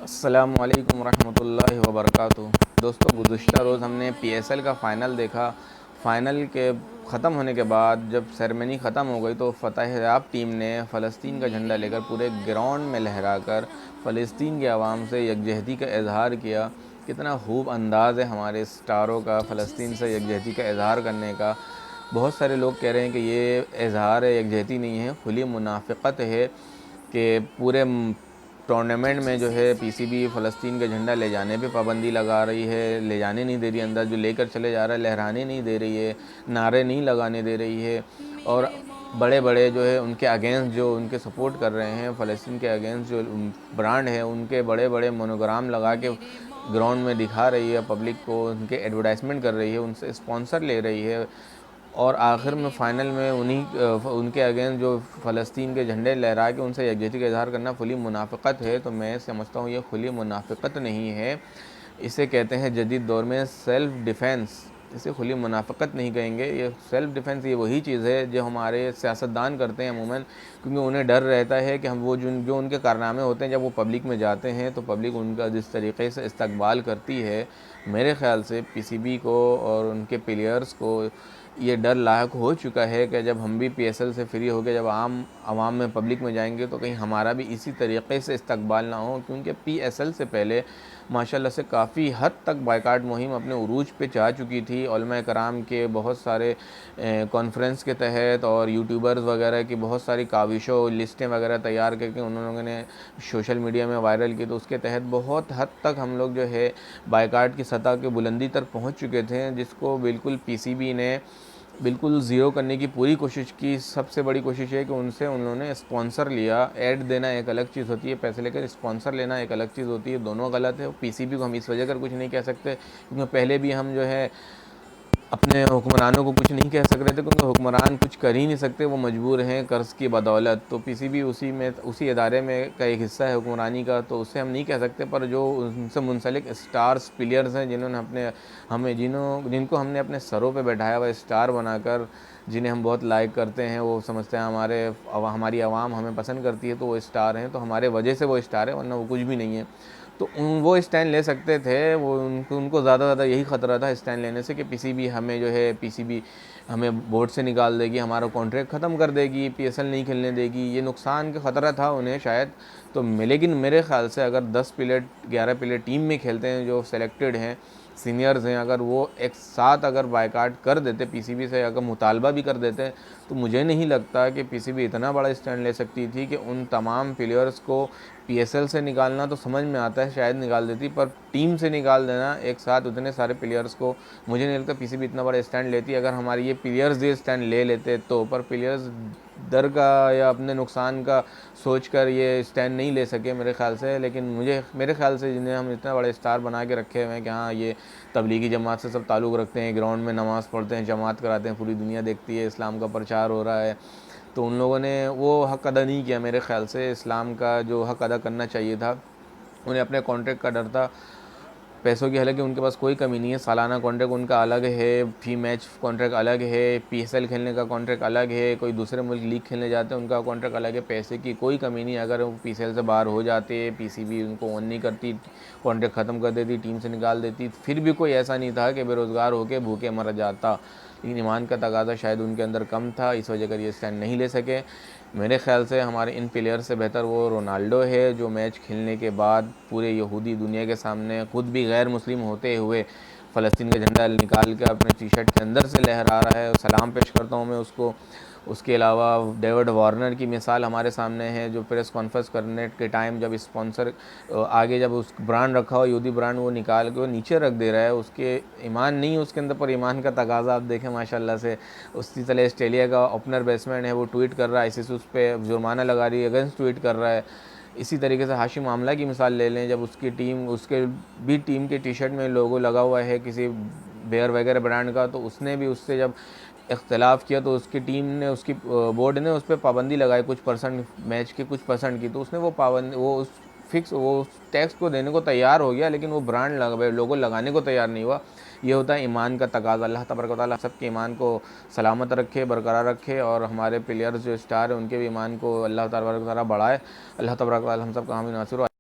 अस्सलामुअलैकुम रहमतुल्लाहि व बरकातुहू। दोस्तों, गुज़िश्ता रोज़ हमने पीएसएल का फ़ाइनल देखा। फ़ाइनल के ख़त्म होने के बाद जब सेरेमनी ख़त्म हो गई तो फ़तेह याब टीम ने फ़लस्तीन का झंडा लेकर पूरे ग्राउंड में लहराकर फ़लस्तीन की आवाम से यकजहती का इज़हार किया। कितना खूब अंदाज़ है हमारे स्टारों का फ़लस्तीन से यकजहती का इज़हार करने का। बहुत सारे लोग कह रहे हैं कि ये इज़हार यकजहती नहीं है, खुली मुनाफ़िक़त है कि पूरे टूर्नामेंट में जो है पीसीबी फ़लस्तीन का झंडा ले जाने पे पाबंदी लगा रही है, ले जाने नहीं दे रही, अंदर जो लेकर चले जा रहा है लहराने नहीं दे रही है, नारे नहीं लगाने दे रही है। और बड़े बड़े जो है उनके अगेंस्ट, जो उनके सपोर्ट कर रहे हैं फ़लस्तीन के अगेंस्ट जो ब्रांड है, उनके बड़े बड़े मोनोग्राम लगा के ग्राउंड में दिखा रही है पब्लिक को, उनके एडवर्टाइजमेंट कर रही है, उनसे स्पॉन्सर ले रही है। और आखिर में फ़ाइनल में उनके अगेंस्ट जो फ़लस्तीन के झंडे लहरा के उनसे यकजहती का इज़हार करना खुली मुनाफ़िक़त है। तो मैं समझता हूँ ये खुली मुनाफ़िक़त नहीं है, इसे कहते हैं जदीद दौर में सेल्फ़ डिफ़ेंस। इसे खुली मुनाफ़िक़त नहीं कहेंगे, ये सेल्फ़ डिफ़ेंस ये वही चीज़ है जो हमारे सियासतदान करते हैं अमूमन, क्योंकि उन्हें डर रहता है कि हम वो जो उनके कारनामे होते हैं जब वो पब्लिक में जाते हैं तो पब्लिक उनका जिस तरीके से इस्तकबाल करती है, मेरे ख़्याल से पीसीबी को और उनके प्लेयर्स को ये डर लायक हो चुका है कि जब हम भी पीएसएल से फ्री हो गए, जब आवाम में पब्लिक में जाएंगे तो कहीं हमारा भी इसी तरीके से इस्तकबाल ना हो। क्योंकि पीएसएल से पहले माशाल्लाह से काफ़ी हद तक बायकाट मुहिम अपने उरूज पे जा चुकी थी। उलमा कराम के बहुत सारे कॉन्फ्रेंस के तहत और यूट्यूबर्स वगैरह की बहुत सारी काविशों लिस्टें वगैरह तैयार करके उन लोगों ने सोशल मीडिया में वायरल की, तो उसके तहत बहुत हद तक हम लोग जो है बायकाट की सतह के बुलंदी तक पहुँच चुके थे, जिसको बिल्कुल पीसीबी ने बिल्कुल ज़ीरो करने की पूरी कोशिश की। सबसे बड़ी कोशिश है कि उन्होंने स्पॉन्सर लिया। ऐड देना एक अलग चीज़ होती है, पैसे लेकर स्पॉन्सर लेना एक अलग चीज़ होती है, दोनों गलत है। पीसीबी को हम इस वजह कर कुछ नहीं कह सकते क्योंकि पहले भी हम जो है अपने हुक्मरानों को कुछ नहीं कह सक रहे थे, क्योंकि हुक्मरान कुछ कर ही नहीं सकते, वो मजबूर हैं कर्ज़ की बदौलत। तो पीसीबी उसी इदारे में का एक हिस्सा है हुक्मरानी का, तो उससे हम नहीं कह सकते। पर जो उनसे मुंसलिक स्टार्स प्लेयर्स हैं जिन्होंने जिनको हमने अपने सरों पे बैठाया हुआ स्टार बनाकर, जिन्हें हम बहुत लाइक करते हैं, वो समझते हैं हमारी आवाम हमें पसंद करती है तो वो स्टार हैं, तो हमारे वजह से वो स्टार है, वरना वो कुछ भी नहीं है। तो वो स्टैंड ले सकते थे, उनको ज़्यादा यही ख़तरा था स्टैंड लेने से कि पीसीबी हमें बोर्ड से निकाल देगी, हमारा कॉन्ट्रैक्ट ख़त्म कर देगी, पीएसएल नहीं खेलने देगी, ये नुकसान का ख़तरा था उन्हें शायद। तो लेकिन मेरे ख़्याल से अगर 10 प्लेयर 11 प्लेयर टीम में खेलते हैं जो सेलेक्टेड हैं, सीनियर्स हैं, अगर वो एक साथ अगर बायकाट कर देते पीसीबी से, अगर मुतालबा भी कर देते, तो मुझे नहीं लगता कि पीसीबी इतना बड़ा स्टैंड ले सकती थी कि उन तमाम प्लेयर्स को पीएसएल से निकालना तो समझ में आता है, शायद निकाल देती, पर टीम से निकाल देना एक साथ उतने सारे प्लेयर्स को, मुझे नहीं लगता पीसीबी इतना बड़ा स्टैंड लेती। अगर हमारे ये प्लेयर्स ये स्टैंड ले लेते तो, पर प्लेयर्स डर का या अपने नुकसान का सोचकर ये स्टैंड नहीं ले सके मेरे ख़्याल से। लेकिन मेरे ख़्याल से जिन्हें हम इतना बड़ा स्टार बना के रखे हुए हैं कि हाँ ये तबलीगी जमात से सब ताल्लुक़ रखते हैं, ग्राउंड में नमाज़ पढ़ते हैं, जमात कराते हैं, पूरी दुनिया देखती है, इस्लाम का प्रचार हो रहा है, तो उन लोगों ने वो हक़ अदा नहीं किया मेरे ख़्याल से। इस्लाम का जो हक़ अदा करना चाहिए था, उन्हें अपने कॉन्ट्रैक्ट का डर था, पैसों की हालांकि उनके पास कोई कमी नहीं है, सालाना कॉन्ट्रैक्ट उनका अलग है, फी मैच कॉन्ट्रैक्ट अलग है, पीएसएल खेलने का कॉन्ट्रैक्ट अलग है, कोई दूसरे मुल्क लीग खेलने जाते हैं उनका कॉन्ट्रैक्ट अलग है, पैसे की कोई कमी नहीं। अगर वो पीएसएल से बाहर हो जाते, पीसीबी उनको ऑन नहीं करती, कॉन्ट्रैक्ट ख़त्म कर देती, टीम से निकाल देती, फिर भी कोई ऐसा नहीं था कि बेरोज़गार होकर भूखे मर जाता। लेकिन ईमान का तकाज़ा शायद उनके अंदर कम था, इस वजह कर ये स्टैंड नहीं ले सके। मेरे ख़्याल से हमारे इन प्लेयर से बेहतर वो रोनाल्डो है, जो मैच खेलने के बाद पूरे यहूदी दुनिया के सामने ख़ुद भी गैर मुस्लिम होते हुए फ़लस्तीन का झंडा निकाल कर अपने टी शर्ट के अंदर से लहरा रहा है, सलाम पेश करता हूँ मैं उसको। उसके अलावा डेविड वार्नर की मिसाल हमारे सामने है, जो प्रेस कॉन्फ्रेंस करने के टाइम जब स्पॉन्सर आगे जब उस ब्रांड रखा हो यहूदी ब्रांड, वो निकाल के वो नीचे रख दे रहा है, उसके ईमान नहीं है उसके अंदर, पर ईमान का तकाज़ा आप देखें माशाल्लाह से। उसी तरह ऑस्ट्रेलिया का ओपनर बैट्समैन है, वो ट्वीट कर रहा है, आईसीसी उस पर जुर्माना लगा रही है, अगेंस्ट ट्वीट कर रहा है। इसी तरीके से हाशिम आमला की मिसाल ले लें, जब उसके भी टीम के टी शर्ट में लोगो लगा हुआ है किसी बेयर वगैरह ब्रांड का, तो उसने भी उससे जब इख्तलाफ किया तो उसकी टीम ने, उसकी बोर्ड ने उस पर पाबंदी लगाई कुछ परसेंट, मैच के कुछ परसेंट की, तो उसने वो उस टैक्स को देने को तैयार हो गया, लेकिन वो ब्रांड लोगो लगाने को तैयार नहीं हुआ। ये होता है ईमान का तकाज़ा। अल्लाह तबारक व तआला सबके ईमान को सलामत रखे, बरकरार रखे, और हमारे प्लेयर्स जो स्टार हैं उनके भी ईमान को अल्लाह तबारक व तआला बढ़ाए। अल्लाह तबारक व तआला हम सब का हामी नासिर।